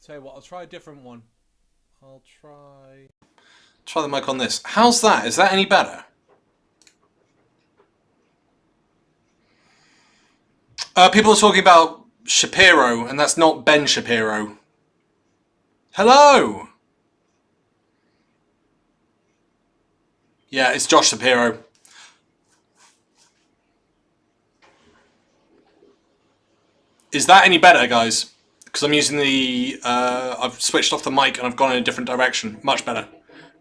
Tell you what, I'll try a different one. I'll try... Try the mic on this. How's that? Is that any better? People are talking about Shapiro, and that's not Ben Shapiro. Hello! Yeah, it's Josh Shapiro. Is that any better, guys? Because I'm using the... I've switched off the mic and I've gone in a different direction. Much better.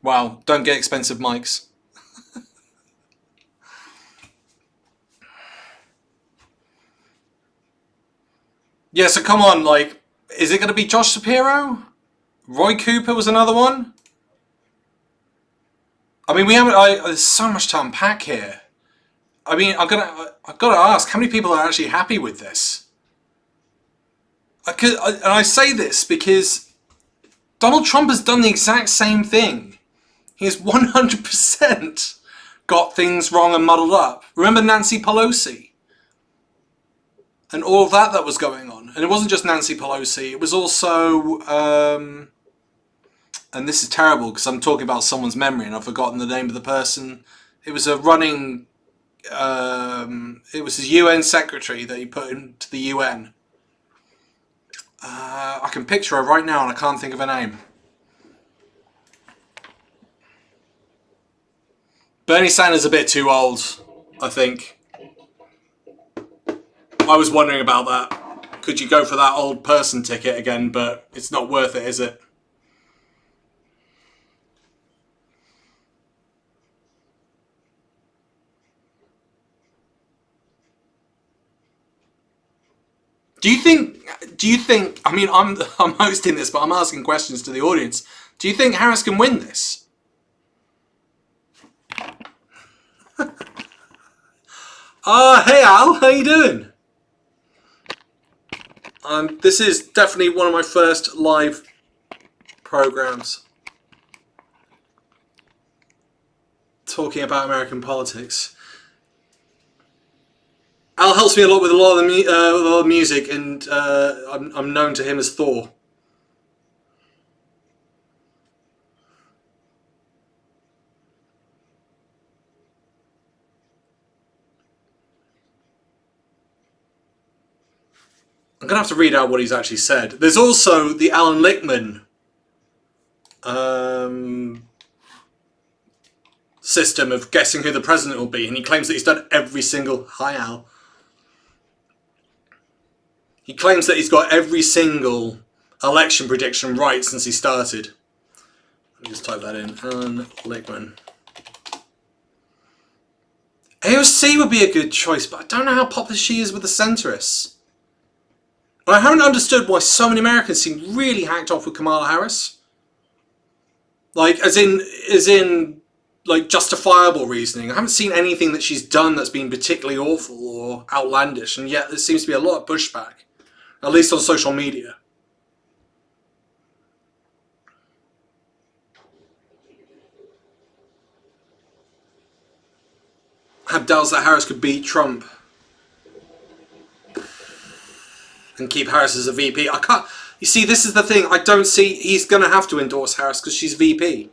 Wow, don't get expensive mics. Yeah, so come on, like, is it going to be Josh Shapiro? Roy Cooper was another one? I mean, we haven't... there's so much to unpack here. I mean, I've got to ask, how many people are actually happy with this? And I say this because Donald Trump has done the exact same thing. He has 100% got things wrong and muddled up. Remember Nancy Pelosi? And all of that was going on. And it wasn't just Nancy Pelosi. It was also... and this is terrible because I'm talking about someone's memory and I've forgotten the name of the person. It was a running... it was his UN secretary that he put into the UN. I can picture her right now and I can't think of her name. Bernie Sanders is a bit too old, I think. I was wondering about that. Could you go for that old person ticket again? But it's not worth it, is it? Do you think, I mean, I'm hosting this, but I'm asking questions to the audience. Do you think Harris can win this? Hey Al, how you doing? This is definitely one of my first live programs talking about American politics. Al helps me a lot with a lot of the music, and I'm known to him as Thor. I'm going to have to read out what he's actually said. There's also the Alan Lichtman system of guessing who the president will be, and he claims that he's done every single... Hi, Al. He claims that he's got every single election prediction right since he started. Let me just type that in. Alan Lichtman. AOC would be a good choice, but I don't know how popular she is with the centrists. I haven't understood why so many Americans seem really hacked off with Kamala Harris. Like, as in, like, justifiable reasoning. I haven't seen anything that she's done that's been particularly awful or outlandish, and yet there seems to be a lot of pushback, at least on social media. I have doubts that Harris could beat Trump and keep Harris as a VP. I can't... You see, this is the thing. I don't see... He's going to have to endorse Harris because she's VP.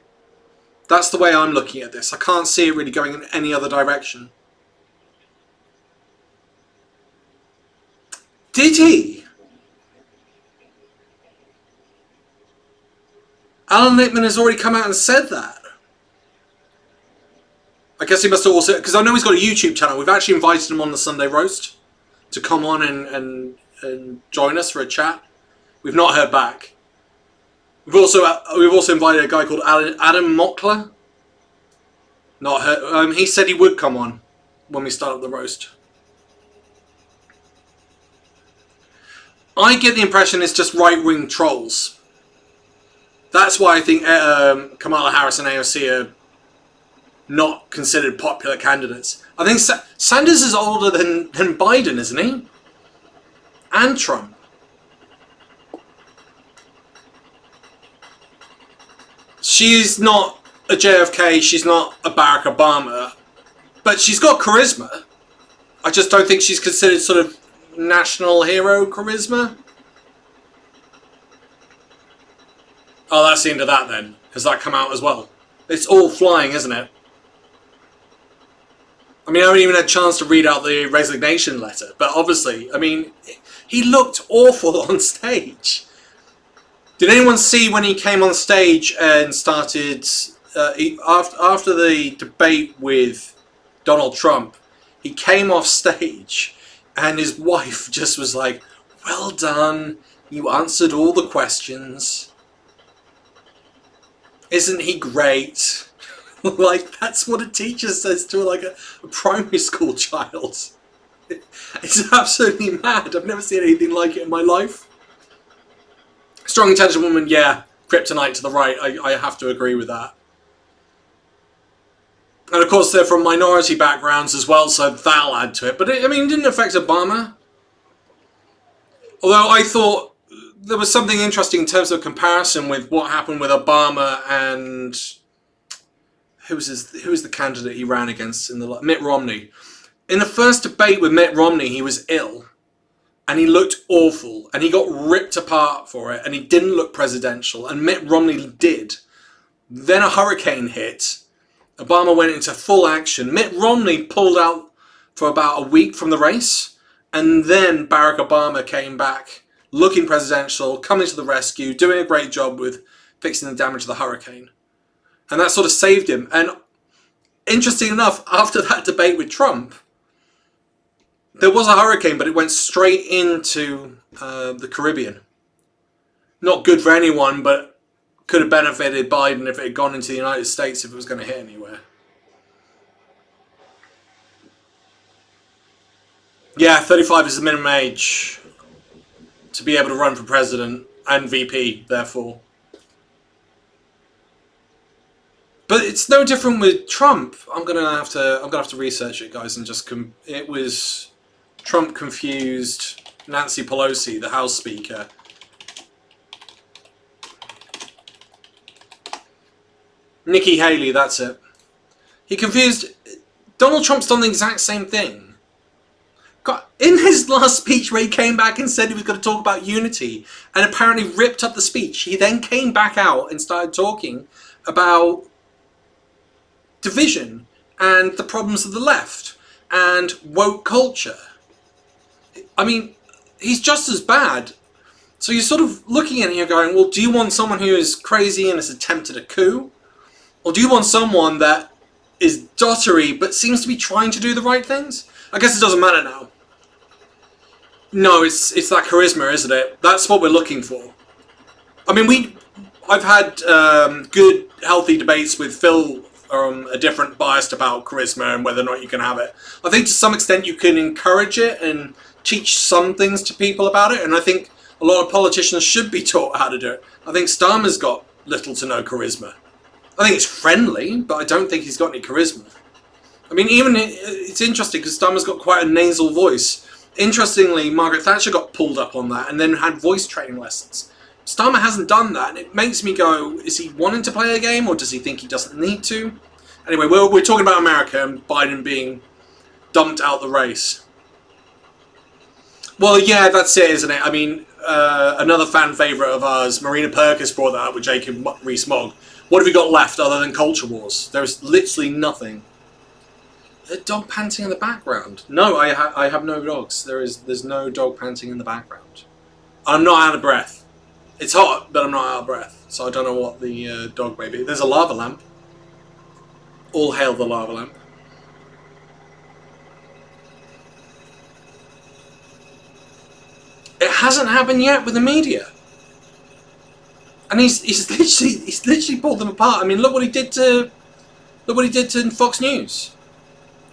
That's the way I'm looking at this. I can't see it really going in any other direction. Did he? Alan Lichtman has already come out and said that. I guess he must have also... Because I know he's got a YouTube channel. We've actually invited him on the Sunday Roast to come on and join us for a chat. We've not heard back. We've also invited a guy called Adam Mockler. Not heard. He said he would come on when we start up the roast. I get the impression it's just right-wing trolls. That's why I think Kamala Harris and AOC are not considered popular candidates. I think Sanders is older than Biden, isn't he? And Trump. She's not a JFK, she's not a Barack Obama, but she's got charisma. I just don't think she's considered sort of national hero charisma. Oh, that's the end of that then. Has that come out as well? It's all flying, isn't it? I mean, I haven't even had a chance to read out the resignation letter, but obviously, I mean, he looked awful on stage. Did anyone see when he came on stage and started, after the debate with Donald Trump, he came off stage and his wife just was like, well done, you answered all the questions. Isn't he great? Like, that's what a teacher says to like a primary school child. It's absolutely mad. I've never seen anything like it in my life. Strong intelligent woman, yeah. Kryptonite to the right. I have to agree with that. And of course they're from minority backgrounds as well, so that'll add to it. But it, I mean, it didn't affect Obama. Although I thought there was something interesting in terms of comparison with what happened with Obama and who was the candidate he ran against in the Mitt Romney. In the first debate with Mitt Romney, he was ill and he looked awful and he got ripped apart for it and he didn't look presidential and Mitt Romney did. Then a hurricane hit. Obama went into full action. Mitt Romney pulled out for about a week from the race and then Barack Obama came back looking presidential, coming to the rescue, doing a great job with fixing the damage of the hurricane. And that sort of saved him. And interesting enough, after that debate with Trump, there was a hurricane, but it went straight into the Caribbean. Not good for anyone, but could have benefited Biden if it had gone into the United States if it was going to hit anywhere. Yeah, 35 is the minimum age to be able to run for president and VP, therefore. But it's no different with Trump. I'm gonna have to research it, guys, and just it was Trump confused Nancy Pelosi, the House Speaker. Nikki Haley, that's it. He confused. Donald Trump's done the exact same thing. God, in his last speech where he came back and said he was going to talk about unity and apparently ripped up the speech, he then came back out and started talking about division and the problems of the left and woke culture. I mean, he's just as bad. So you're sort of looking at it and you're going, well, do you want someone who is crazy and has attempted a coup? Or do you want someone that is dottery but seems to be trying to do the right things? I guess it doesn't matter now. No, it's that charisma, isn't it? That's what we're looking for. I mean, I've had good, healthy debates with Phil a different biased about charisma and whether or not you can have it. I think to some extent you can encourage it and teach some things to people about it, and I think a lot of politicians should be taught how to do it. I think Starmer's got little to no charisma. I think it's friendly, but I don't think he's got any charisma. I mean, even it's interesting because Starmer's got quite a nasal voice. Interestingly, Margaret Thatcher got pulled up on that and then had voice training lessons. Starmer hasn't done that, and it makes me go, is he wanting to play a game, or does he think he doesn't need to? Anyway, we're talking about America and Biden being dumped out the race. Well, yeah, that's it, isn't it? I mean, another fan favourite of ours, Marina Perkis, brought that up with Jacob Rees-Mogg. What have we got left other than culture wars? There's literally nothing. A dog panting in the background. No, I have no dogs. There's no dog panting in the background. I'm not out of breath. It's hot, but I'm not out of breath. So I don't know what the dog may be. There's a lava lamp. All hail the lava lamp. It hasn't happened yet with the media. And he's literally pulled them apart. I mean, look what he did to Fox News.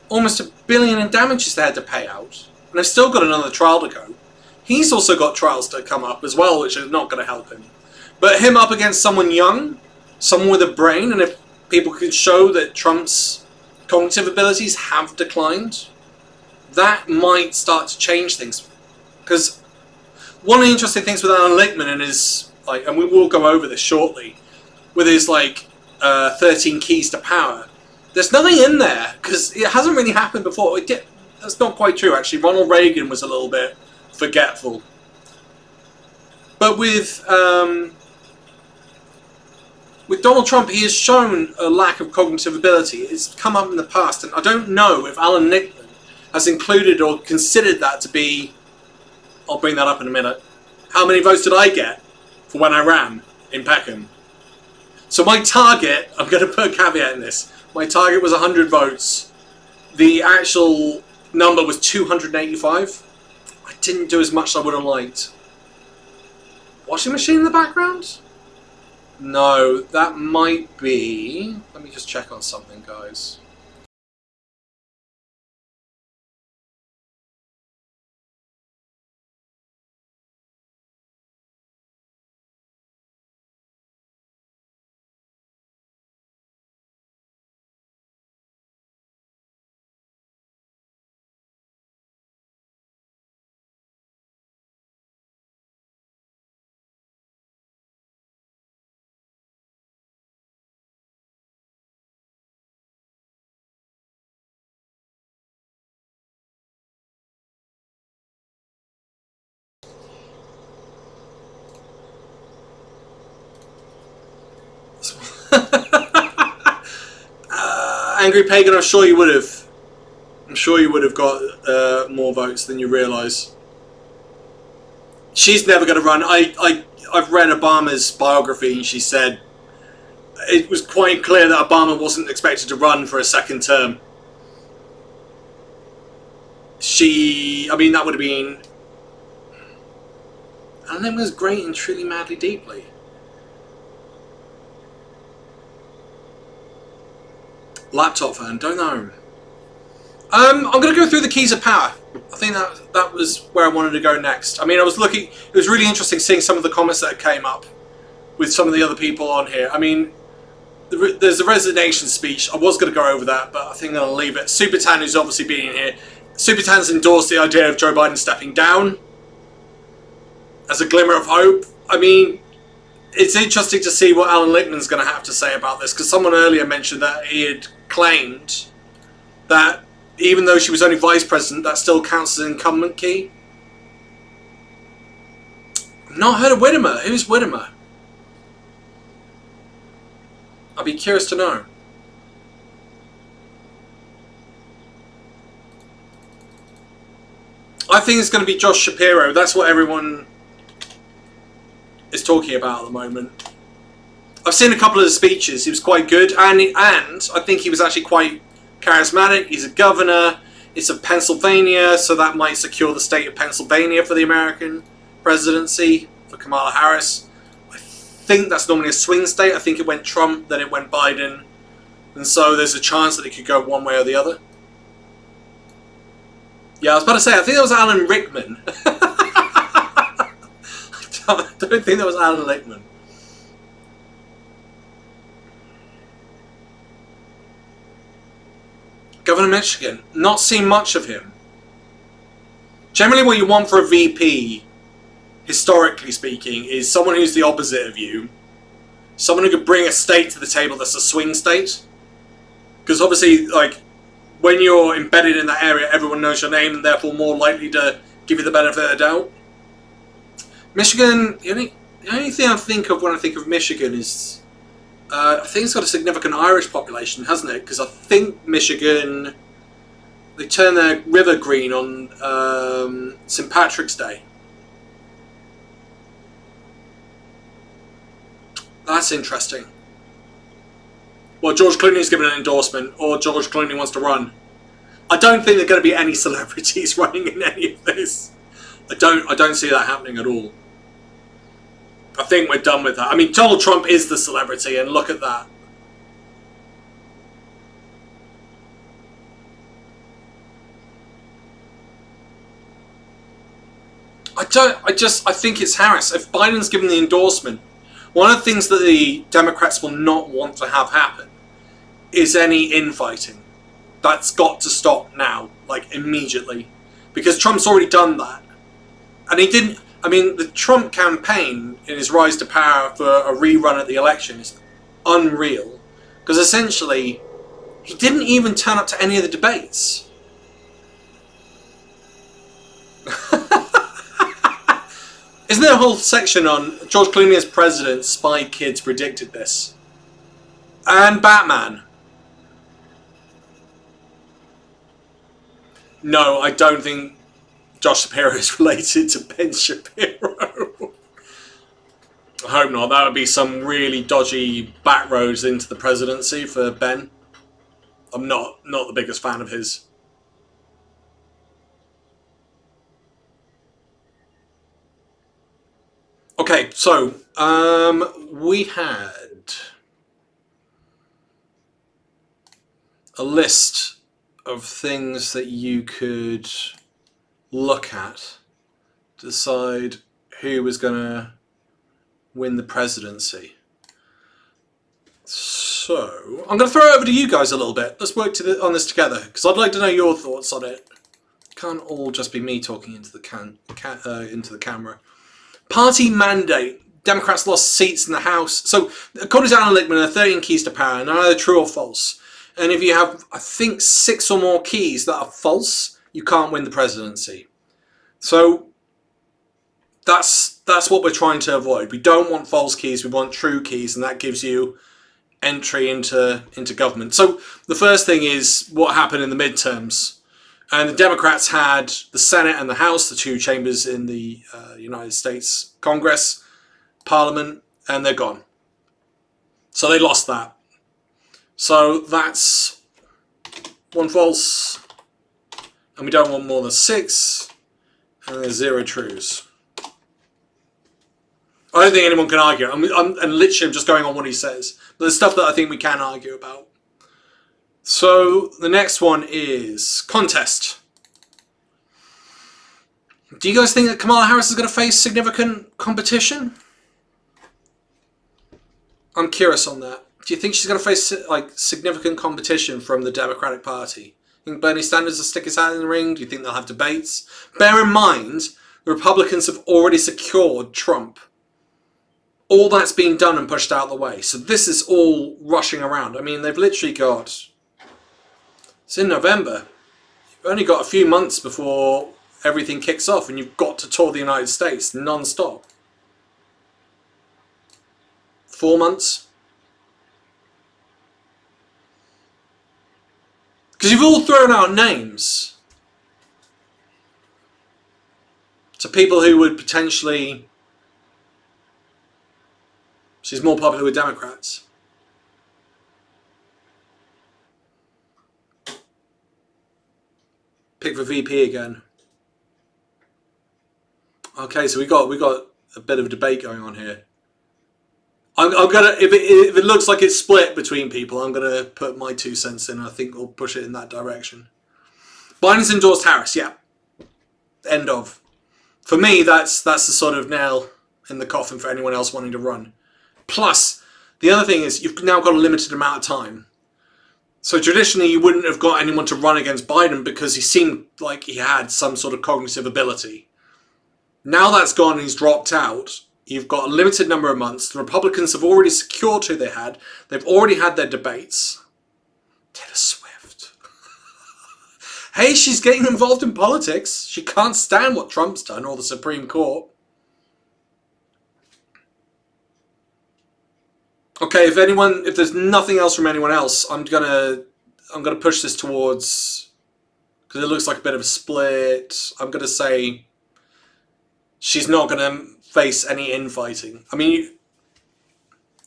Almost $1 billion in damages they had to pay out, and they've still got another trial to go. He's also got trials to come up as well, which is not going to help him. But him up against someone young, someone with a brain, and if people can show that Trump's cognitive abilities have declined, that might start to change things. Because one of the interesting things with Alan Lichtman and his, like, and we will go over this shortly, with his 13 keys to power. There's nothing in there because it hasn't really happened before. That's not quite true, actually. Ronald Reagan was a little bit forgetful. But with with Donald Trump, he has shown a lack of cognitive ability. It's come up in the past, and I don't know if Alan Lichtman has included or considered that to be... I'll bring that up in a minute. How many votes did I get for when I ran in Peckham? So my target, I'm going to put a caveat in this, my target was 100 votes. The actual number was 285. I didn't do as much as I would have liked. Washing machine in the background? No, that might be... Let me just check on something, guys. Angry Pagan, I'm sure you would have. I'm sure you would have got more votes than you realise. She's never going to run. I've read Obama's biography, and she said it was quite clear that Obama wasn't expected to run for a second term. I mean, that would have been... And then was great and truly madly deeply. Laptop fan, don't know. I'm going to go through the keys of power. I think that was where I wanted to go next. I mean, I was looking... It was really interesting seeing some of the comments that came up with some of the other people on here. I mean, there's a resignation speech. I was going to go over that, but I think I'll leave it. Supertan, who's obviously being here. Supertan's endorsed the idea of Joe Biden stepping down as a glimmer of hope. I mean, it's interesting to see what Alan Lichtman's going to have to say about this, because someone earlier mentioned that he had claimed that even though she was only vice president, that still counts as an incumbency. I've not heard of Whittemer. Who's Whittemer? I'd be curious to know. I think it's going to be Josh Shapiro. That's what everyone is talking about at the moment. I've seen a couple of the speeches. He was quite good, and I think he was actually quite charismatic. He's a governor. It's of Pennsylvania, so that might secure the state of Pennsylvania for the American presidency for Kamala Harris. I think that's normally a swing state. I think it went Trump, then it went Biden, and so there's a chance that it could go one way or the other. Yeah, I was about to say, I think that was Alan Rickman. I don't think that was Alan Lichtman. Governor of Michigan, not seen much of him. Generally what you want for a VP, historically speaking, is someone who's the opposite of you. Someone who could bring a state to the table that's a swing state. Because obviously, like, when you're embedded in that area, everyone knows your name and therefore more likely to give you the benefit of the doubt. Michigan, the only thing I think of when I think of Michigan is... I think it's got a significant Irish population, hasn't it? Because I think Michigan... They turn their river green on St. Patrick's Day. That's interesting. Well, George Clooney's given an endorsement, or George Clooney wants to run. I don't think there are going to be any celebrities running in any of this. I don't see that happening at all. I think we're done with that. I mean, Donald Trump is the celebrity, and look at that. I think it's Harris. If Biden's given the endorsement, one of the things that the Democrats will not want to have happen is any infighting. That's got to stop now, like immediately. Because Trump's already done that. And he didn't... I mean, the Trump campaign in his rise to power for a rerun at the election is unreal. Because essentially, he didn't even turn up to any of the debates. Isn't there a whole section on George Clooney as president, spy kids predicted this? And Batman. No, I don't think Josh Shapiro is related to Ben Shapiro. I hope not. That would be some really dodgy back roads into the presidency for Ben. I'm not the biggest fan of his. Okay, so we had a list of things that you could look at to decide who was going to win the presidency. So I'm going to throw it over to you guys a little bit. Let's work on this together, because I'd like to know your thoughts on it. Can't all just be me talking into the camera. Party mandate. Democrats lost seats in the House. So according to Alan Lichtman, there are 13 keys to power, and either true or false. And if you have, I think, 6 or more keys that are false, you can't win the presidency. So that's what we're trying to avoid. We don't want false keys, we want true keys, and that gives you entry into government. So the first thing is what happened in the midterms. And the Democrats had the Senate and the House, the 2 chambers in the United States Congress, Parliament, and they're gone. So they lost that. So that's 1 false, and we don't want more than 6, and there's 0 trues. I don't think anyone can argue. And literally I'm just going on what he says. But there's stuff that I think we can argue about. So the next one is contest. Do you guys think that Kamala Harris is going to face significant competition? I'm curious on that. Do you think she's going to face significant competition from the Democratic Party? Think Bernie Sanders will stick his hat in the ring? Do you think they'll have debates? Bear in mind, the Republicans have already secured Trump. All that's been done and pushed out of the way. So this is all rushing around. I mean, they've literally got... It's in November. You've only got a few months before everything kicks off, and you've got to tour the United States non-stop. 4 months. Because you've all thrown out names to people who would potentially... She's more popular with Democrats. Pick for VP again. Okay, so we got a bit of a debate going on here. I'm gonna, if it looks like it's split between people, I'm gonna put my 2 cents in. I think we'll push it in that direction. Biden's endorsed Harris, yeah. End of. For me, that's the sort of nail in the coffin for anyone else wanting to run. Plus, the other thing is you've now got a limited amount of time. So traditionally, you wouldn't have got anyone to run against Biden because he seemed like he had some sort of cognitive ability. Now that's gone and he's dropped out. You've got a limited number of months. The Republicans have already secured who they had. They've already had their debates. Taylor Swift. Hey, she's getting involved in politics. She can't stand what Trump's done or the Supreme Court. Okay, if there's nothing else from anyone else, I'm gonna push this towards, because it looks like a bit of a split. I'm gonna say she's not gonna face any infighting. I mean,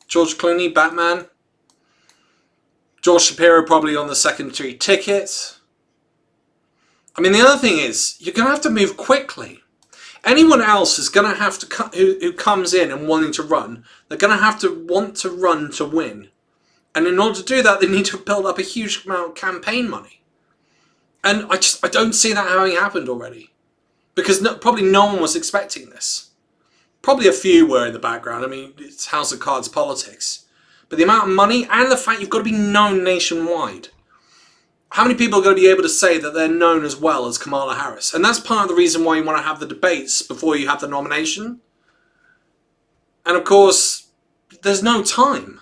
George Clooney, Batman. George Shapiro probably on the secondary ticket. I mean, the other thing is, you're going to have to move quickly. Anyone else is going to have to, who comes in and wanting to run, they're going to have to want to run to win. And in order to do that, they need to build up a huge amount of campaign money. And I don't see that having happened already. Because probably no one was expecting this. Probably a few were in the background. I mean, it's House of Cards politics. But the amount of money and the fact you've got to be known nationwide. How many people are going to be able to say that they're known as well as Kamala Harris? And that's part of the reason why you want to have the debates before you have the nomination. And of course, there's no time.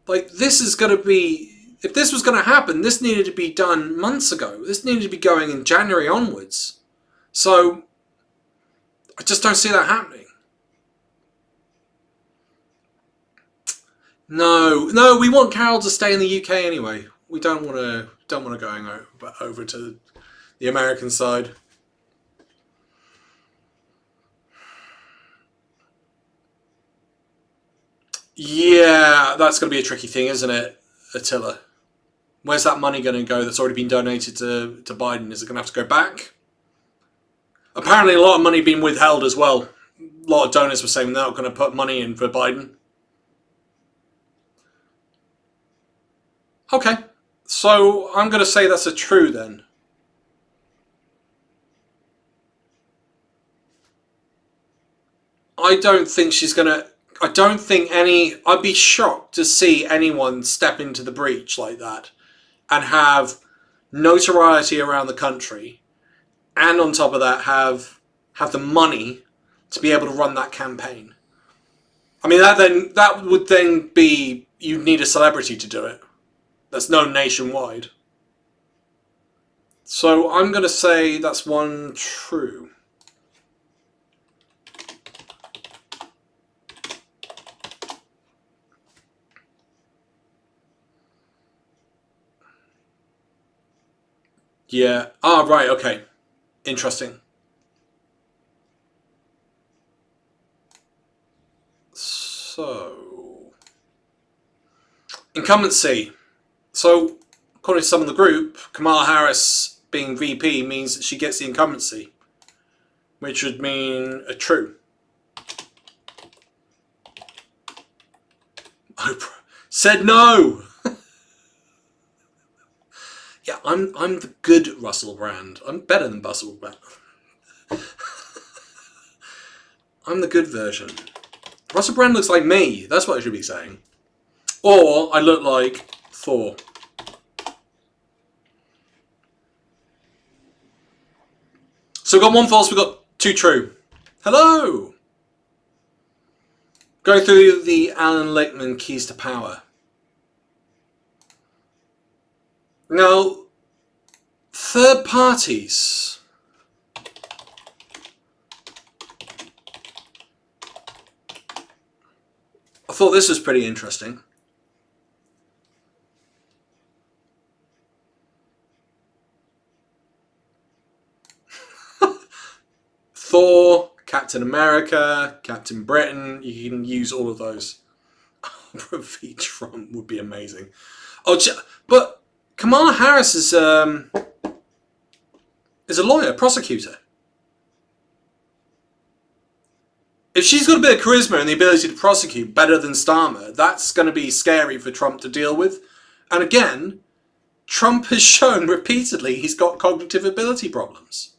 Like, this is going to be... If this was going to happen, this needed to be done months ago. This needed to be going in January onwards. So... I just don't see that happening. No, we want Carol to stay in the UK anyway. We don't want to go over to the American side. Yeah, that's going to be a tricky thing, isn't it, Attila? Where's that money going to go that's already been donated to Biden? Is it going to have to go back? Apparently a lot of money being withheld as well. A lot of donors were saying they're not going to put money in for Biden. Okay, so I'm going to say that's a true then. I don't think she's going to... I don't think any... I'd be shocked to see anyone step into the breach like that and have notoriety around the country, and on top of that have the money to be able to run that campaign. I mean, that would then be... You'd need a celebrity to do it. That's known nationwide. So I'm going to say that's one true. Yeah. Ah, right, okay. Interesting. So... Incumbency. So, according to some of the group, Kamala Harris being VP means that she gets the incumbency, which would mean a true. Oprah said no. Yeah, I'm the good Russell Brand. I'm better than Russell Brand. I'm the good version. Russell Brand looks like me. That's what I should be saying. Or I look like Thor. So we've got one false, we've got two true. Hello! Go through the Alan Lichtman keys to power. Now, third parties. I thought this was pretty interesting. Thor, Captain America, Captain Britain, you can use all of those. Oprah v. Trump would be amazing. Oh, but Kamala Harris is a lawyer, prosecutor. If she's got a bit of charisma and the ability to prosecute better than Starmer, that's going to be scary for Trump to deal with. And again, Trump has shown repeatedly he's got cognitive ability problems.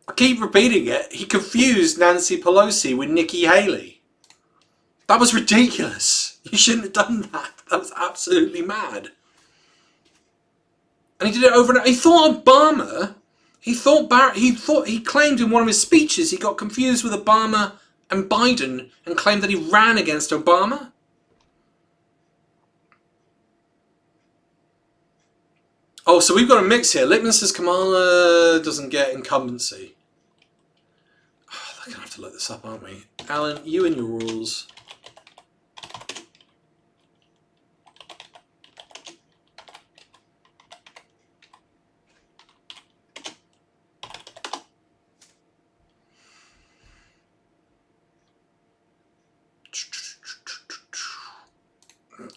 I keep repeating it. He confused Nancy Pelosi with Nikki Haley. That was ridiculous. You shouldn't have done that. That was absolutely mad. And he did it over and over. He thought Obama... He claimed in one of his speeches he got confused with Obama and Biden and claimed that he ran against Obama. Oh, so we've got a mix here. Lichtman says Kamala doesn't get incumbency. Oh, they're going to have to look this up, aren't we? Alan, you and your rules.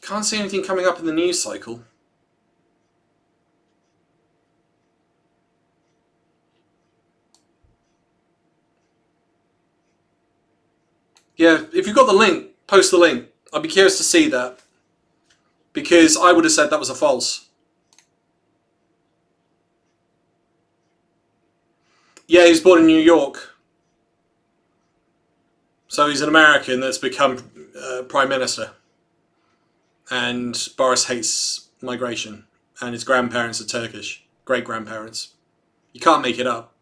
Can't see anything coming up in the news cycle. Yeah, if you've got the link, post the link. I'd be curious to see that. Because I would have said that was a false. Yeah, he was born in New York. So he's an American that's become Prime Minister. And Boris hates migration. And his grandparents are Turkish. Great-grandparents. You can't make it up.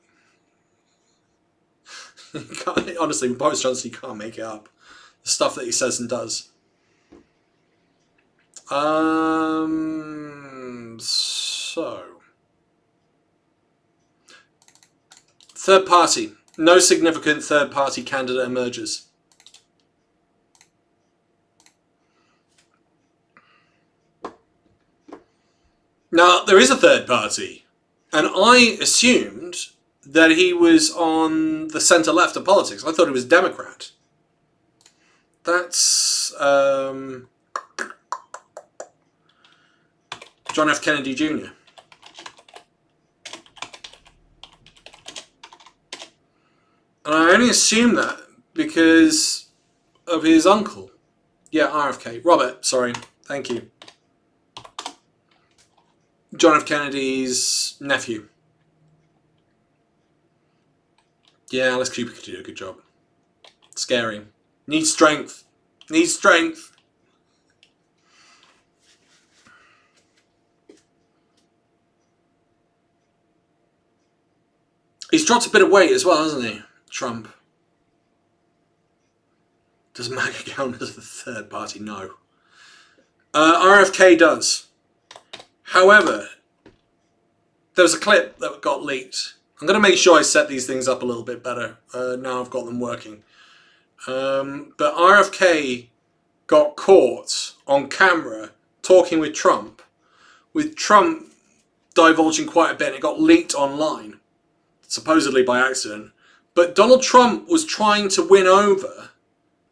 Honestly, with Boris Johnson, you can't make it up. The stuff that he says and does. So... Third party. No significant third party candidate emerges. Now, there is a third party, and I assumed that he was on the centre-left of politics. I thought he was Democrat. That's John F. Kennedy Jr. And I only assume that because of his uncle. Yeah, RFK. Robert, sorry. Thank you. John F. Kennedy's nephew. Yeah, Alice Cooper could do a good job. Scary. Needs strength. Needs strength. He's dropped a bit of weight as well, hasn't he? Trump. Does MAGA count as the third party? No. RFK does. However, there was a clip that got leaked. I'm going to make sure I set these things up a little bit better. Now I've got them working. But RFK got caught on camera talking with Trump divulging quite a bit. It got leaked online, supposedly by accident. But Donald Trump was trying to win over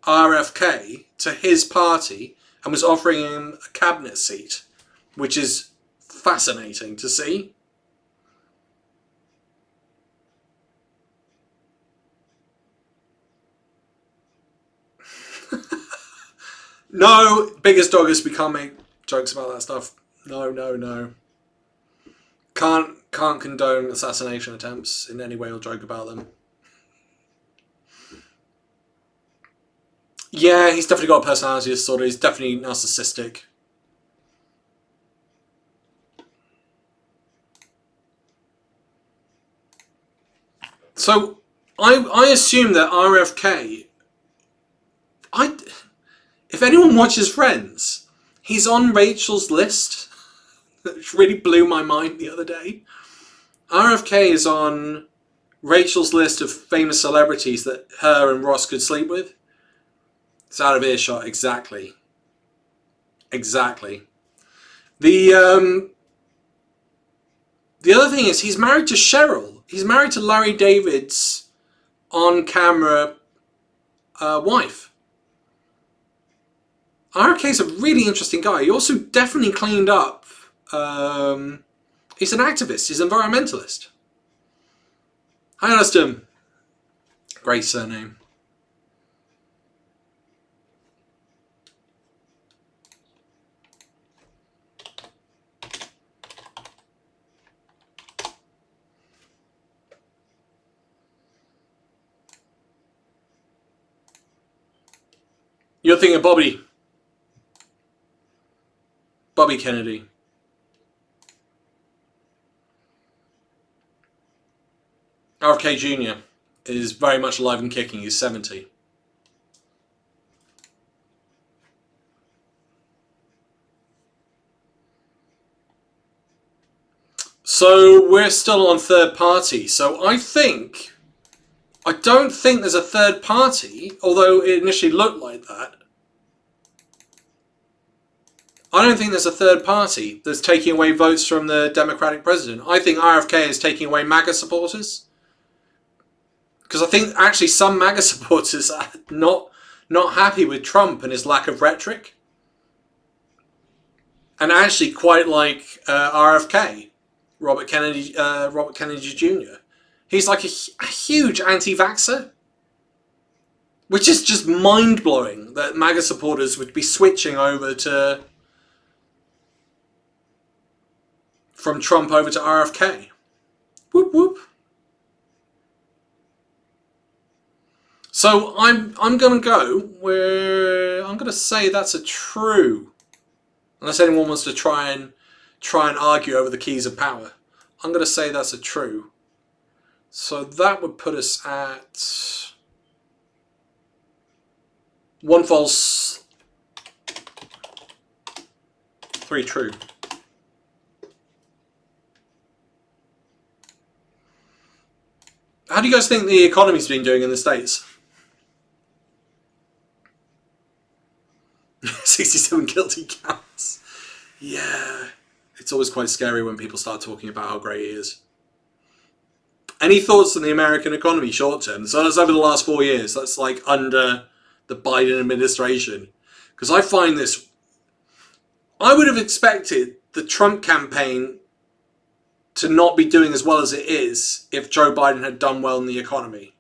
RFK to his party and was offering him a cabinet seat, which is fascinating to see. No, biggest doggers, we can't make jokes about that stuff. No. Can't condone assassination attempts in any way or joke about them. Yeah, he's definitely got a personality disorder. He's definitely narcissistic. So I assume that RFK, if anyone watches Friends, he's on Rachel's list. Which really blew my mind the other day. RFK is on Rachel's list of famous celebrities that her and Ross could sleep with. It's out of earshot, exactly. Exactly. The other thing is he's married to Cheryl. He's married to Larry David's on-camera wife. RFK's a really interesting guy. He also definitely cleaned up. He's an activist. He's an environmentalist. Hi, Alaston. Great surname. You're thinking of Bobby Kennedy. RFK Jr. is very much alive and kicking. He's 70. So we're still on third party. So I don't think there's a third party, although it initially looked like that. I don't think there's a third party that's taking away votes from the Democratic president. I think RFK is taking away MAGA supporters. Because I think actually some MAGA supporters are not happy with Trump and his lack of rhetoric. And actually quite like RFK, Robert Kennedy Jr. He's like a huge anti-vaxxer. Which is just mind-blowing that MAGA supporters would be switching over from Trump over to RFK. Whoop whoop. So I'm gonna go where I'm gonna say that's a true. Unless anyone wants to try and argue over the keys of power. I'm gonna say that's a true. So that would put us at 1 false, 3 true. How do you guys think the economy's been doing in the States? 67 guilty counts. Yeah, it's always quite scary when people start talking about how great he is. Any thoughts on the American economy short term? So that's over the last 4 years. That's like under the Biden administration. Because I find this... I would have expected the Trump campaign to not be doing as well as it is if Joe Biden had done well in the economy.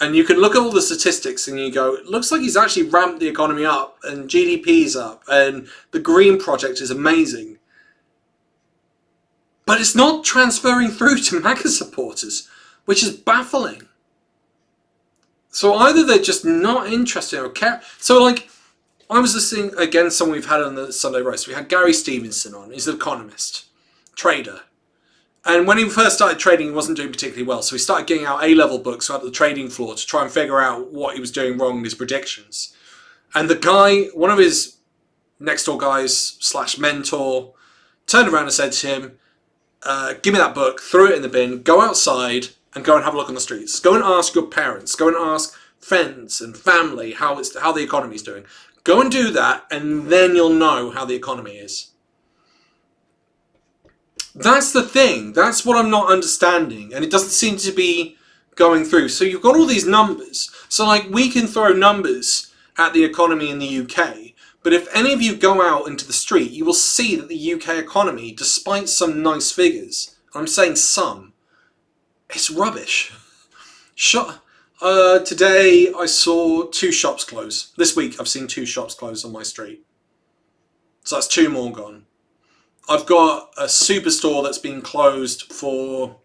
And you can look at all the statistics and you go, it looks like he's actually ramped the economy up and GDP's up and the Green Project is amazing. But it's not transferring through to MAGA supporters, which is baffling. So either they're just not interested or care. So like, I was listening, again, someone we've had on the Sunday Roast. We had Gary Stevenson on. He's an economist, trader. And when he first started trading, he wasn't doing particularly well. So he started getting out A-level books out the trading floor to try and figure out what he was doing wrong in his predictions. And the guy, one of his next door guys / mentor, turned around and said to him, give me that book, throw it in the bin, go outside and go and have a look on the streets. Go and ask your parents, go and ask friends and family how the economy's doing. Go and do that and then you'll know how the economy is. That's the thing. That's what I'm not understanding. And it doesn't seem to be going through. So you've got all these numbers. So like we can throw numbers at the economy in the UK. But if any of you go out into the street, you will see that the UK economy, despite some nice figures, I'm saying some, it's rubbish. Today I saw 2 shops close. This week I've seen 2 shops close on my street. So that's 2 more gone. I've got a superstore that's been closed for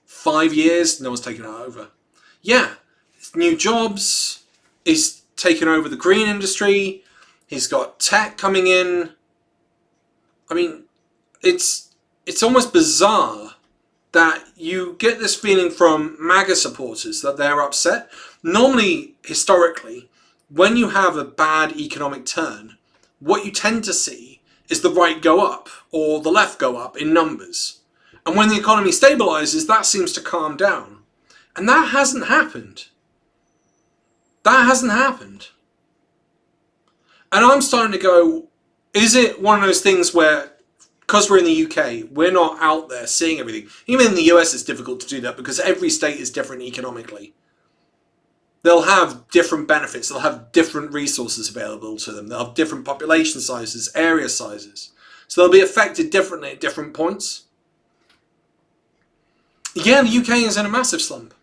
5 years. No one's taken it over. Yeah, new jobs. He's taken over the green industry. He's got tech coming in. I mean, it's almost bizarre that you get this feeling from MAGA supporters that they're upset. Normally, historically, when you have a bad economic turn, what you tend to see is the right go up or the left go up in numbers. And when the economy stabilizes, that seems to calm down. And that hasn't happened. That hasn't happened. And I'm starting to go, is it one of those things where, because we're in the UK, we're not out there seeing everything. Even in the US, it's difficult to do that because every state is different economically. They'll have different benefits. They'll have different resources available to them. They'll have different population sizes, area sizes. So they'll be affected differently at different points. Yeah, the UK is in a massive slump.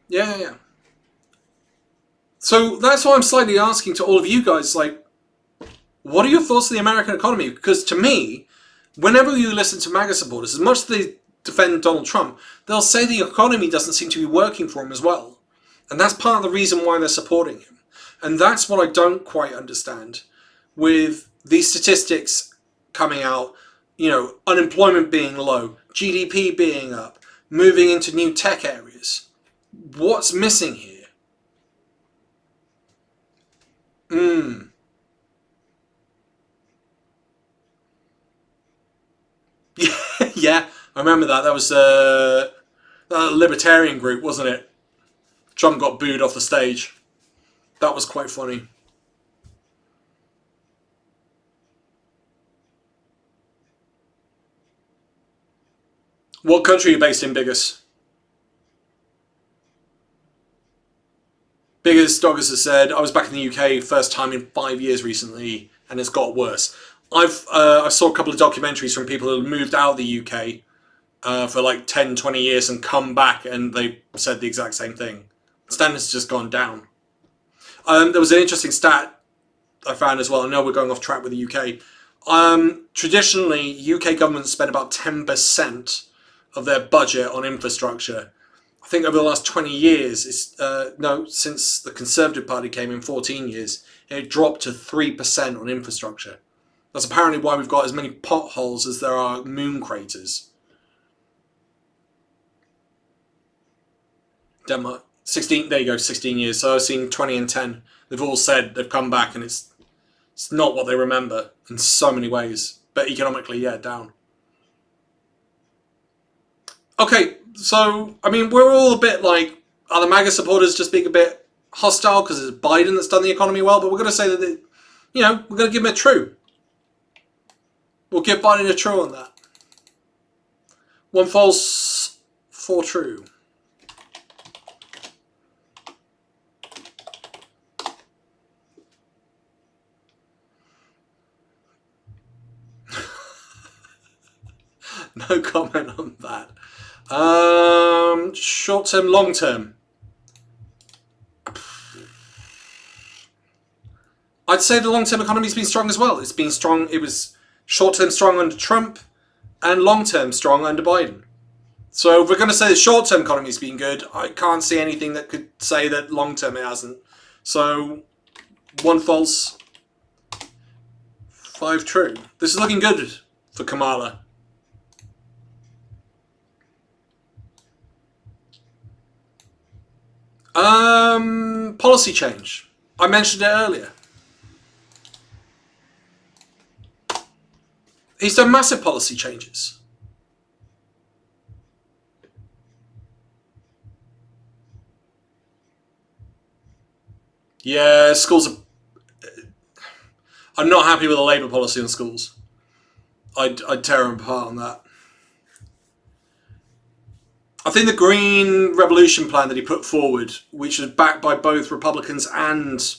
Yeah. So that's why I'm slightly asking to all of you guys, like, what are your thoughts on the American economy? Because to me, whenever you listen to MAGA supporters, as much as they defend Donald Trump, they'll say the economy doesn't seem to be working for him as well. And that's part of the reason why they're supporting him. And that's what I don't quite understand with these statistics coming out, you know, unemployment being low, GDP being up, moving into new tech areas. What's missing here? Yeah, I remember that. That was a libertarian group, wasn't it? Trump got booed off the stage. That was quite funny. What country are you based in, Biggest? Biggest Doggers has said, I was back in the UK first time in 5 years recently, and it's got worse. I saw a couple of documentaries from people who moved out of the UK for like 10, 20 years and come back, and they said the exact same thing. Standards just gone down. There was an interesting stat I found as well. I know we're going off track with the UK. Traditionally, UK governments spend about 10% of their budget on infrastructure. I think over the last 20 years, since the Conservative Party came in 14 years, it dropped to 3% on infrastructure. That's apparently why we've got as many potholes as there are moon craters. Denmark. 16, there you go, 16 years. So I've seen 20 and 10. They've all said they've come back and it's not what they remember in so many ways. But economically, yeah, down. Okay, so, I mean, we're all a bit like, are the MAGA supporters just being a bit hostile because it's Biden that's done the economy well? But we're going to say that, we're going to give them a true. We'll give Biden a true on that. 1 false, 4 true. No comment on that. Short term, long term. I'd say the long term economy's been strong as well. It's been strong. It was short term strong under Trump and long term strong under Biden. So if we're going to say the short term economy's been good, I can't see anything that could say that long term it hasn't. So 1 false, 5 true. This is looking good for Kamala. Policy change. I mentioned it earlier. He's done massive policy changes. Yeah, schools are... I'm not happy with the Labour policy on schools. I'd tear them apart on that. I think the Green Revolution plan that he put forward, which was backed by both Republicans and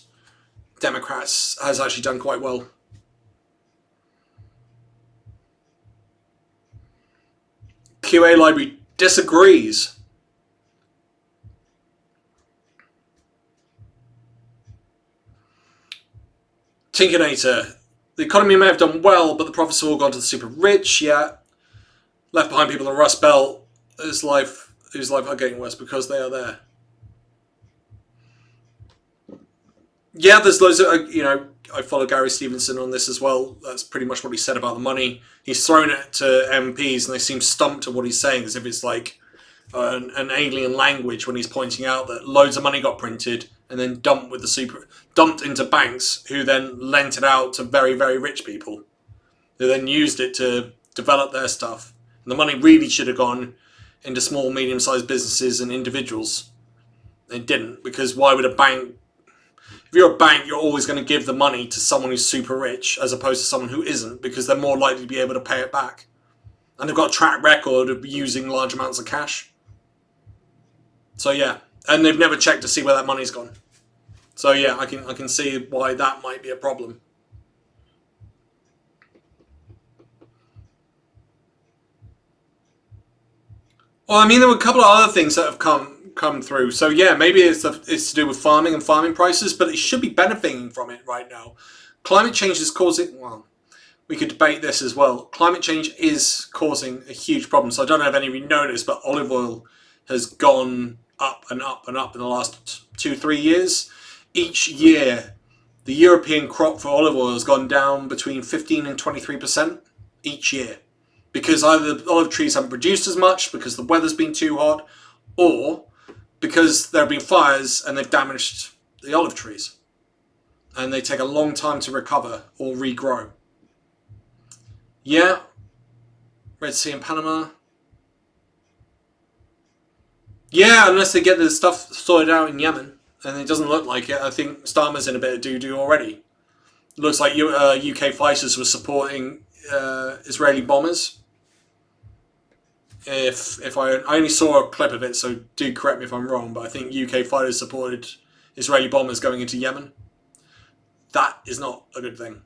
Democrats, has actually done quite well. QA Library disagrees. Tinkinator. The economy may have done well, but the profits have all gone to the super rich. Yeah. Left behind people in the Rust Belt whose life are getting worse because they are there. Yeah, there's loads of, I follow Gary Stevenson on this as well. That's pretty much what he said about the money. He's thrown it to MPs and they seem stumped at what he's saying, as if it's like an alien language, when he's pointing out that loads of money got printed and then dumped into banks, who then lent it out to very, very rich people, who then used it to develop their stuff. And the money really should have gone into small, medium-sized businesses and individuals. It didn't, because why would a bank... If you're a bank, you're always going to give the money to someone who's super rich as opposed to someone who isn't, because they're more likely to be able to pay it back. And they've got a track record of using large amounts of cash. So yeah, and they've never checked to see where that money's gone. So yeah, I can see why that might be a problem. Well, I mean, there were a couple of other things that have come through. So yeah, maybe it's to do with farming and farming prices, but it should be benefiting from it right now. Climate change is causing... Well, we could debate this as well. Climate change is causing a huge problem. So I don't know if any of you noticed, but olive oil has gone up and up and up in the last 2-3 years. Each year, the European crop for olive oil has gone down between 15 and 23% each year. Because either the olive trees haven't produced as much, because the weather's been too hot, or because there have been fires and they've damaged the olive trees. And they take a long time to recover or regrow. Yeah. Red Sea and Panama. Yeah, unless they get the stuff sorted out in Yemen. And it doesn't look like it. I think Starmer's in a bit of doo-doo already. It looks like UK fighters were supporting Israeli bombers. If I only saw a clip of it, so do correct me if I'm wrong, but I think UK fighters supported Israeli bombers going into Yemen. That is not a good thing.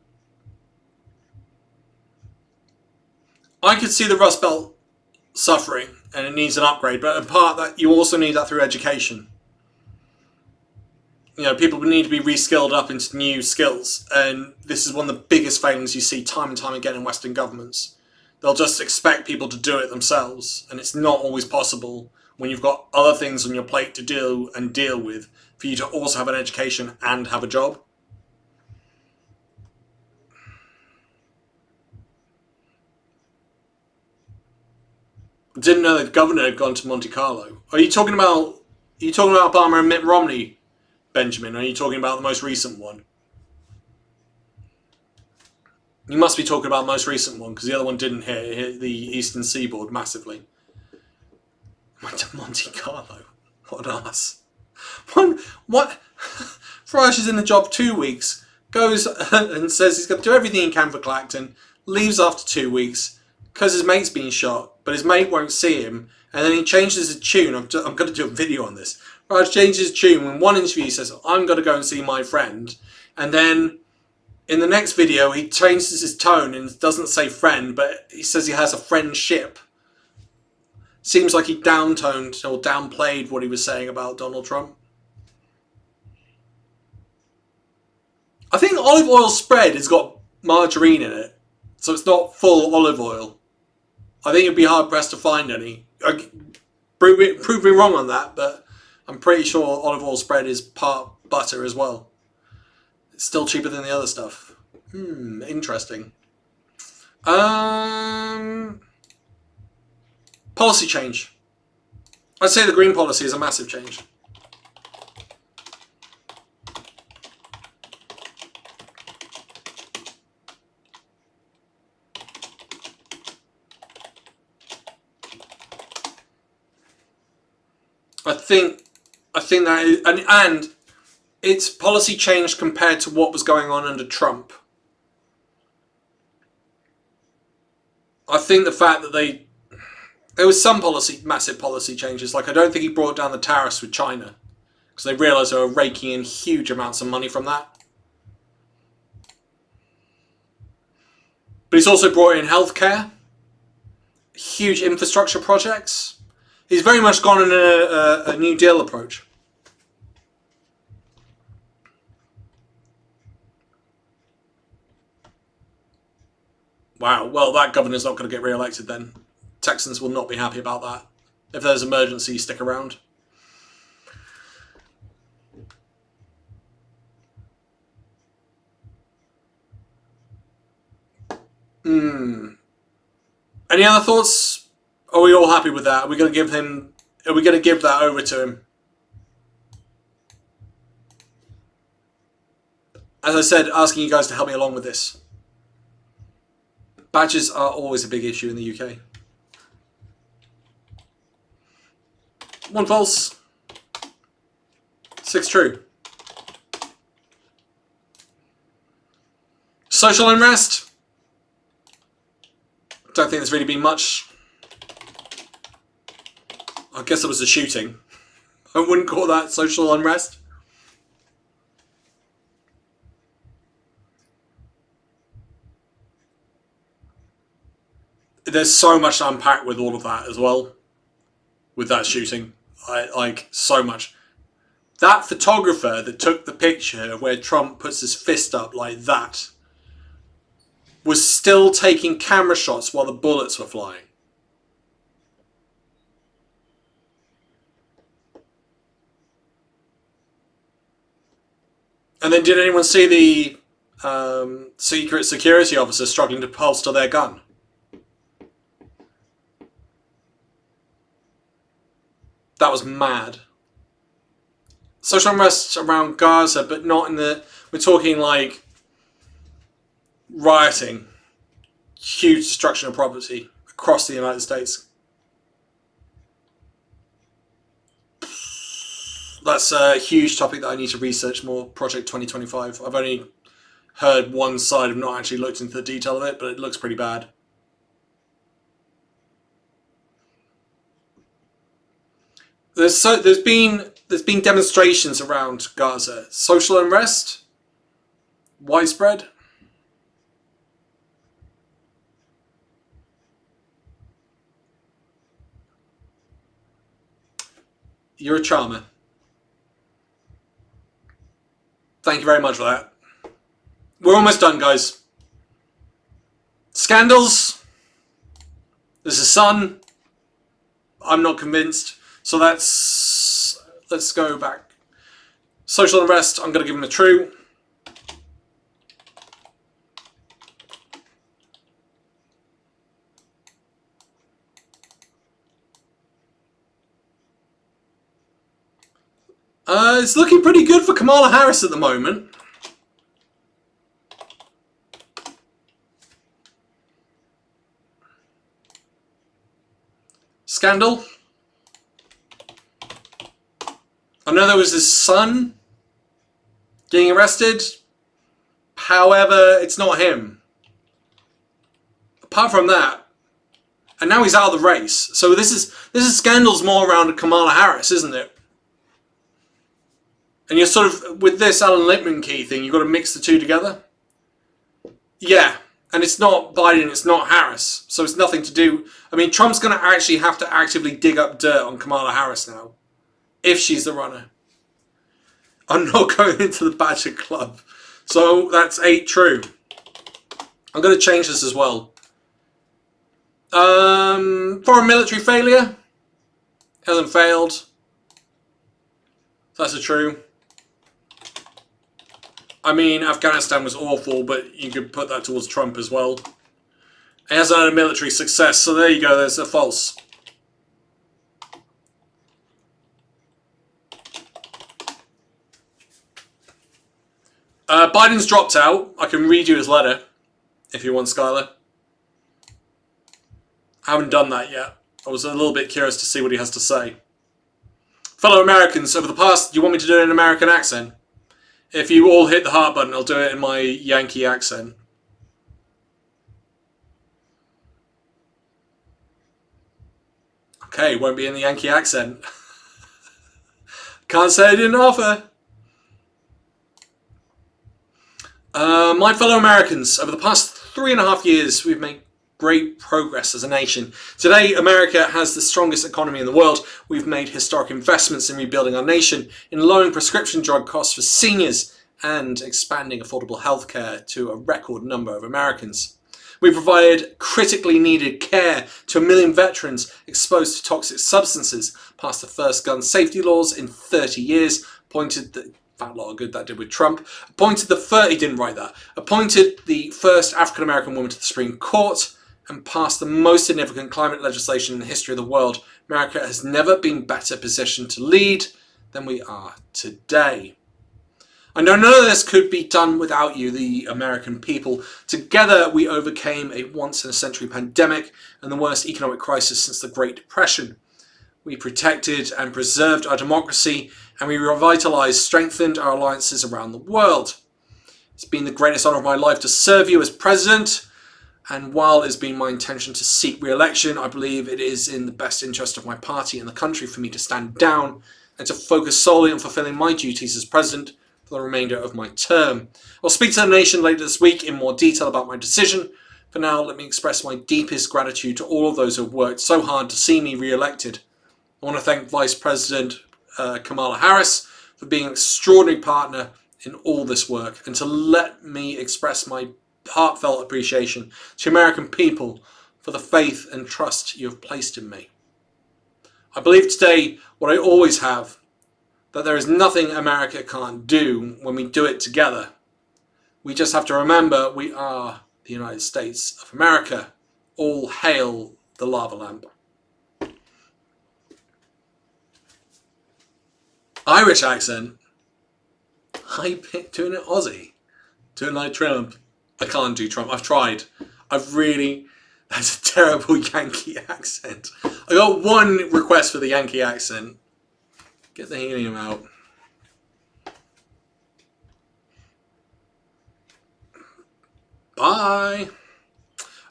I could see the Rust Belt suffering, and it needs an upgrade, but in part that you also need that through education. People need to be reskilled up into new skills, and this is one of the biggest failings you see time and time again in Western governments. They'll just expect people to do it themselves, and it's not always possible when you've got other things on your plate to deal with for you to also have an education and have a job. Didn't know the governor had gone to Monte Carlo. Are you talking about Obama and Mitt Romney, Benjamin? Or are you talking about the most recent one? You must be talking about the most recent one, because the other one didn't hit. It hit the Eastern Seaboard massively. Went to Monte Carlo. What an ass. What? Farage is in the job 2 weeks, goes and says he's going to do everything he can for Clacton, leaves after 2 weeks because his mate's been shot, but his mate won't see him, and then he changes his tune. I'm going to do a video on this. Raj changes his tune. In one interview he says, I'm going to go and see my friend, and then in the next video he changes his tone and doesn't say friend, but he says he has a friendship. Seems like he downtoned or downplayed what he was saying about Donald Trump. I think olive oil spread has got margarine in it, so it's not full olive oil. I think it'd be hard pressed to find any. Prove me wrong on that, but I'm pretty sure olive oil spread is part butter as well. It's still cheaper than the other stuff. Interesting. Policy change. I'd say the green policy is a massive change. I think that is, and it's policy change compared to what was going on under Trump. I think the fact that there was some massive policy changes. Like, I don't think he brought down the tariffs with China because they realised they were raking in huge amounts of money from that. But he's also brought in healthcare, huge infrastructure projects. He's very much gone in a New Deal approach. Wow, well, that governor's not going to get re-elected then. Texans will not be happy about that. If there's emergency, stick around. Any other thoughts? Are we all happy with that? Are we going to give that over to him? As I said, asking you guys to help me along with this. Badges are always a big issue in the UK. 1 false. 6 true. Social unrest. Don't think there's really been much. I guess there was a shooting. I wouldn't call that social unrest. There's so much to unpack with all of that as well. With that shooting. Like, so much. That photographer that took the picture where Trump puts his fist up like that was still taking camera shots while the bullets were flying. And then did anyone see the secret security officer struggling to holster their gun? That was mad. Social unrest around Gaza, but not in the... We're talking like rioting. Huge destruction of property across the United States. That's a huge topic that I need to research more. Project 2025. I've only heard one side. I've not actually looked into the detail of it, but it looks pretty bad. There's been demonstrations around Gaza. Social unrest, widespread. You're a charmer. Thank you very much for that. We're almost done, guys. Scandals. There's a sun. I'm not convinced. So let's go back. Social unrest, I'm going to give him a true. It's looking pretty good for Kamala Harris at the moment. Scandal. I know there was his son getting arrested. However, it's not him. apart from that, and now he's out of the race. So this is scandals more around Kamala Harris, isn't it? And you're sort of, with this Alan Lichtman key thing, you've got to mix the two together. Yeah, and it's not Biden, it's not Harris. So it's nothing to do... I mean, Trump's going to actually have to actively dig up dirt on Kamala Harris now, if she's the runner. I'm not going into the Badger Club. So that's 8 true. I'm going to change this as well. Foreign military failure. Hasn't failed. So that's a true. I mean, Afghanistan was awful, but you could put that towards Trump as well. He hasn't had a military success, so there you go, there's a false. Biden's dropped out. I can read you his letter, if you want, Skylar. I haven't done that yet. I was a little bit curious to see what he has to say. Fellow Americans, over the past... Do you want me to do it in an American accent? If you all hit the heart button, I'll do it in my Yankee accent. Okay, won't be in the Yankee accent. Can't say I didn't offer. My fellow Americans, over the past 3.5 years, we've made great progress as a nation. Today, America has the strongest economy in the world. We've made historic investments in rebuilding our nation, in lowering prescription drug costs for seniors, and expanding affordable healthcare to a record number of Americans. We provided critically needed care to 1 million veterans exposed to toxic substances, passed the first gun safety laws in 30 years, appointed the... a lot of good that did with Trump. Appointed the first African American woman to the Supreme Court, and passed the most significant climate legislation in the history of the world. America has never been better positioned to lead than we are today. I know none of this could be done without you, the American people. Together we overcame a once-in-a-century pandemic and the worst economic crisis since the Great Depression. We protected and preserved our democracy, and we revitalized, strengthened our alliances around the world. It's been the greatest honor of my life to serve you as president, and while it's been my intention to seek re-election, I believe it is in the best interest of my party and the country for me to stand down and to focus solely on fulfilling my duties as president for the remainder of my term. I'll speak to the nation later this week in more detail about my decision. For now, let me express my deepest gratitude to all of those who have worked so hard to see me re-elected. I want to thank Vice President Kamala Harris for being an extraordinary partner in all this work, and to let me express my heartfelt appreciation to American people for the faith and trust you have placed in me. I believe today what I always have, that there is nothing America can't do when we do it together. We just have to remember we are the United States of America. All hail the lava lamp. Irish accent. I picked doing it Aussie. Doing like Trump. I can't do Trump. I've tried. That's a terrible Yankee accent. I got one request for the Yankee accent. Get the helium out. Bye.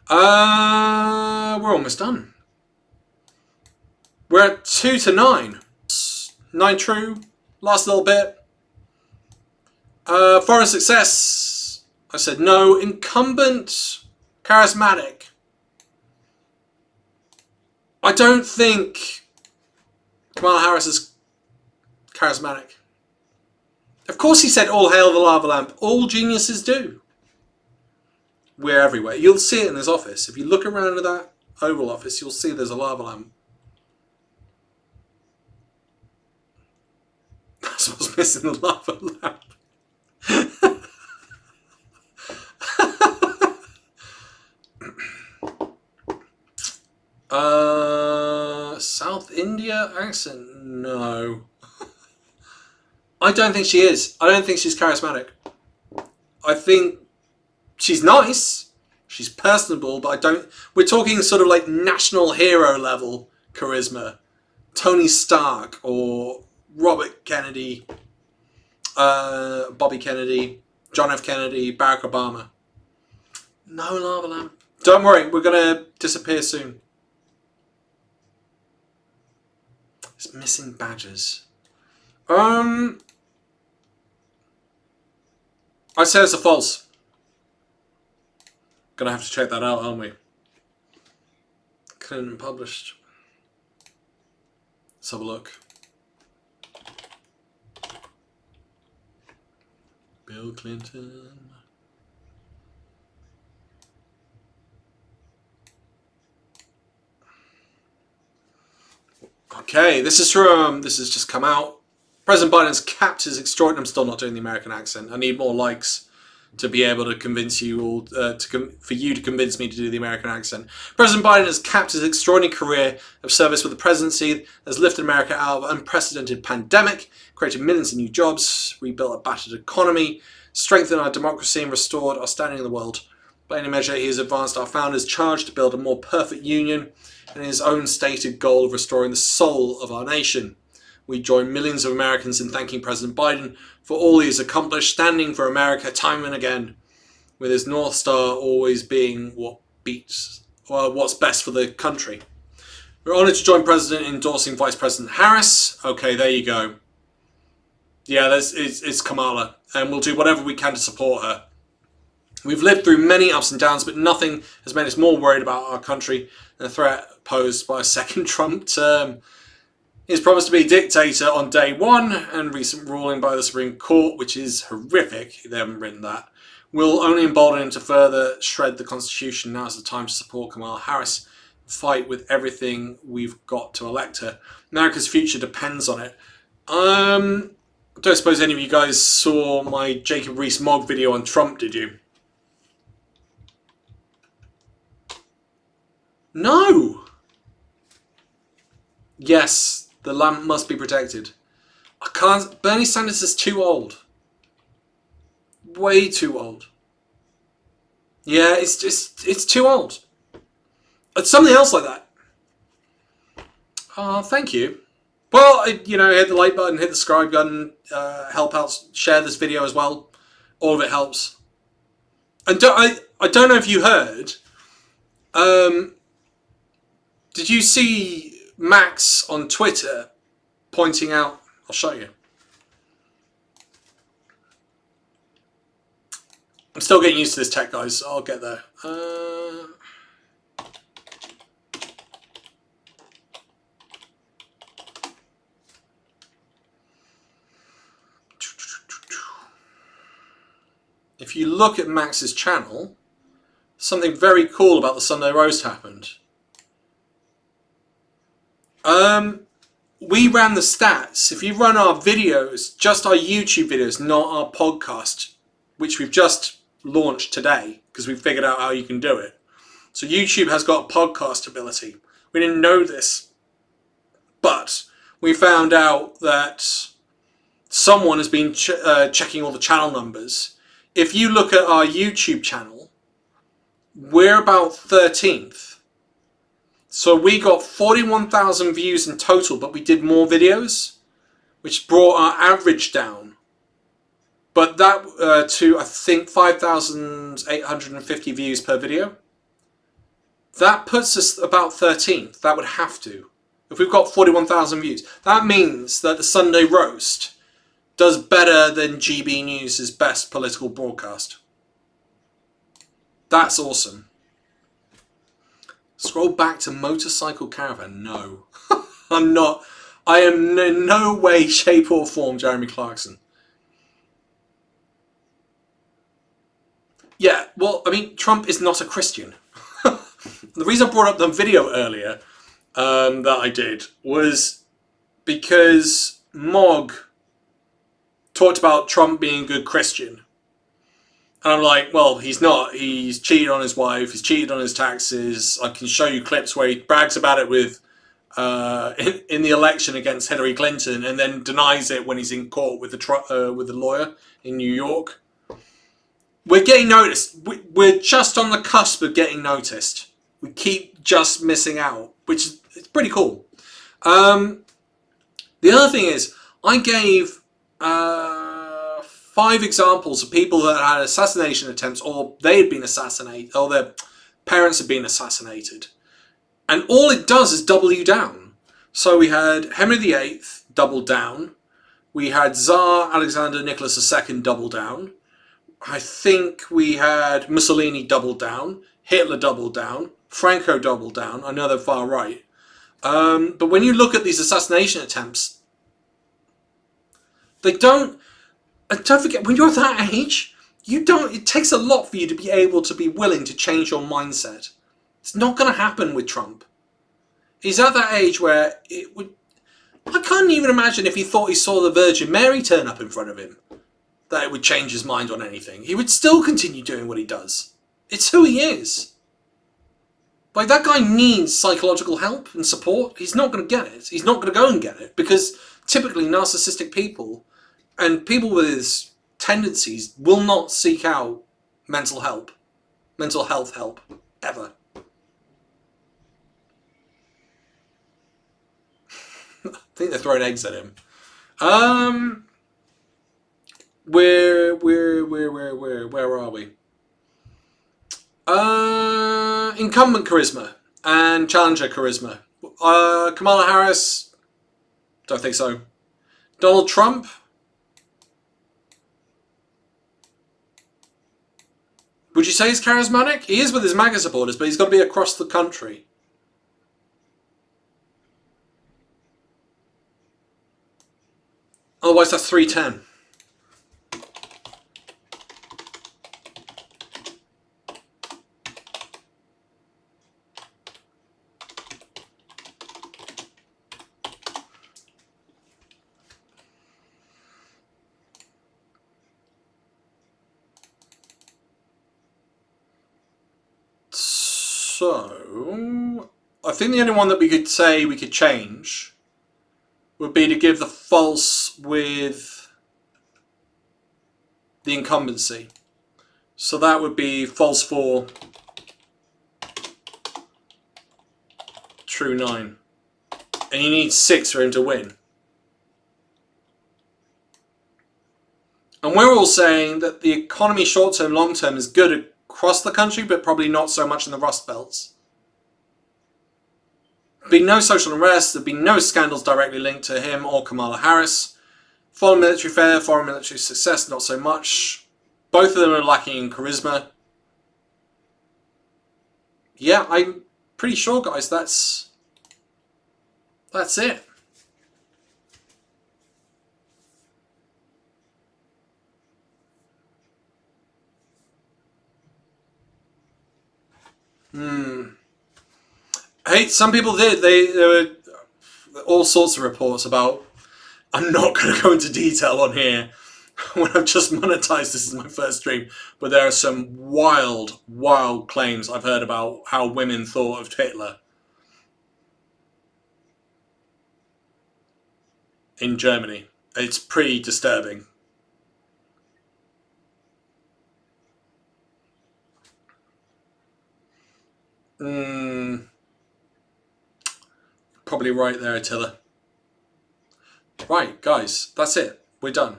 We're almost done. We're at 2 to 9. 9 true. Last little bit. Foreign success. I said no. Incumbent. Charismatic. I don't think Kamala Harris is charismatic. Of course he said all hail the lava lamp. All geniuses do. We're everywhere. You'll see it in his office. If you look around at that Oval Office, you'll see there's a lava lamp. That's what's missing, the lava lamp. South India accent? No. I don't think she is. I don't think she's charismatic. I think she's nice. She's personable, but I don't... We're talking sort of like national hero level charisma. Tony Stark or Robert Kennedy, Bobby Kennedy, John F. Kennedy, Barack Obama. No lava lamp. Don't worry, we're gonna disappear soon. It's missing badges. I'd say it's a false. Gonna have to check that out, aren't we? Clinton published. Let's have a look. Bill Clinton. Okay, this has just come out. President Biden's capped his extraordinary. I'm still not doing the American accent. I need more likes to be able to convince you all, for you to convince me to do the American accent. President Biden has capped his extraordinary career of service with the presidency, has lifted America out of an unprecedented pandemic, created millions of new jobs, rebuilt a battered economy, strengthened our democracy, and restored our standing in the world. By any measure, he has advanced our founders' charge to build a more perfect union and his own stated goal of restoring the soul of our nation. We join millions of Americans in thanking President Biden for all he has accomplished, standing for America time and again, with his North Star always being what's best for the country. We're honoured to join President in endorsing Vice President Harris. Okay, there you go. Yeah, it's Kamala, and we'll do whatever we can to support her. We've lived through many ups and downs, but nothing has made us more worried about our country than the threat posed by a second Trump term. His promise to be a dictator on day one and recent ruling by the Supreme Court, which is horrific, they haven't written that, will only embolden him to further shred the Constitution. Now is the time to support Kamala Harris. Fight with everything we've got to elect her. America's future depends on it. I don't suppose any of you guys saw my Jacob Rees-Mogg video on Trump, did you? No! Yes. The lamp must be protected. I can't. Bernie Sanders is too old. Way too old. Yeah, it's too old. It's something else like that. Oh, thank you. Well, hit the like button, hit the subscribe button, help out, share this video as well. All of it helps. And I don't know if you heard. Did you see Max on Twitter pointing out, I'll show you. I'm still getting used to this tech, guys. I'll get there. If you look at Max's channel, something very cool about the Sunday roast happened. We ran the stats. If you run our videos, just our YouTube videos, not our podcast, which we've just launched today because we figured out how you can do it. So YouTube has got podcast ability. We didn't know this, but we found out that someone has been checking all the channel numbers. If you look at our YouTube channel, we're about 13th. So we got 41,000 views in total, but we did more videos, which brought our average down. But that to, I think, 5,850 views per video. That puts us about 13th. That would have to. If we've got 41,000 views, that means that the Sunday roast does better than GB News' best political broadcast. That's awesome. Scroll back to Motorcycle Caravan. No. I'm not. I am in no way, shape or form Jeremy Clarkson. Yeah, well, I mean, Trump is not a Christian. The reason I brought up the video earlier that I did was because Mogg talked about Trump being a good Christian. And I'm like, well, he's not. He's cheated on his wife. He's cheated on his taxes. I can show you clips where he brags about it with in the election against Hillary Clinton, and then denies it when he's in court with the lawyer in New York. We're getting noticed. We're just on the cusp of getting noticed. We keep just missing out, which is pretty cool. The other thing is, I gave 5 examples of people that had assassination attempts, or they had been assassinated, or their parents have been assassinated. And all it does is double you down. So we had Henry VIII double down. We had Tsar Alexander Nicholas II double down. I think we had Mussolini double down. Hitler double down. Franco double down. I know they're far right. But when you look at these assassination attempts, they don't... And don't forget, when you're that age, it takes a lot for you to be able to be willing to change your mindset. It's not going to happen with Trump. He's at that age where it would... I can't even imagine if he thought he saw the Virgin Mary turn up in front of him, that it would change his mind on anything. He would still continue doing what he does. It's who he is. Like, that guy needs psychological help and support. He's not going to get it. He's not going to go and get it, because typically narcissistic people and people with his tendencies will not seek out mental health help, ever. I think they're throwing eggs at him. Where are we? Incumbent charisma and challenger charisma. Kamala Harris, don't think so. Donald Trump, would you say he's charismatic? He is with his MAGA supporters, but he's got to be across the country. Otherwise, that's 310. So, I think the only one that we could say we could change would be to give the false with the incumbency. So that would be false 4, true 9. And you need 6 for him to win. And we're all saying that the economy short-term, long-term is good across the country, but probably not so much in the Rust Belts. There'd be no social unrest, there'd be no scandals directly linked to him or Kamala Harris. Foreign military failure, foreign military success, not so much. Both of them are lacking in charisma. Yeah, I'm pretty sure, guys, that's it. Hey, some people did. There were all sorts of reports about... I'm not going to go into detail on here when I've just monetized this as my first stream, but there are some wild, wild claims I've heard about how women thought of Hitler in Germany. It's pretty disturbing. Probably right there, Attila. Right, guys, that's it. We're done.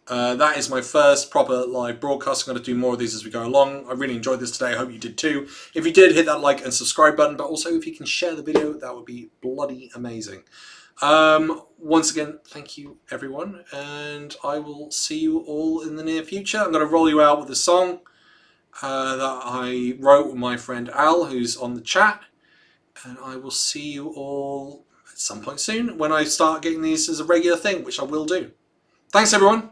That is my first proper live broadcast. I'm going to do more of these as we go along. I really enjoyed this today. I hope you did too. If you did, hit that like and subscribe button, but also if you can share the video, that would be bloody amazing. Once again, thank you everyone, and I will see you all in the near future. I'm going to roll you out with a song that I wrote with my friend Al, who's on the chat, and I will see you all at some point soon when I start getting these as a regular thing, which I will do. Thanks everyone.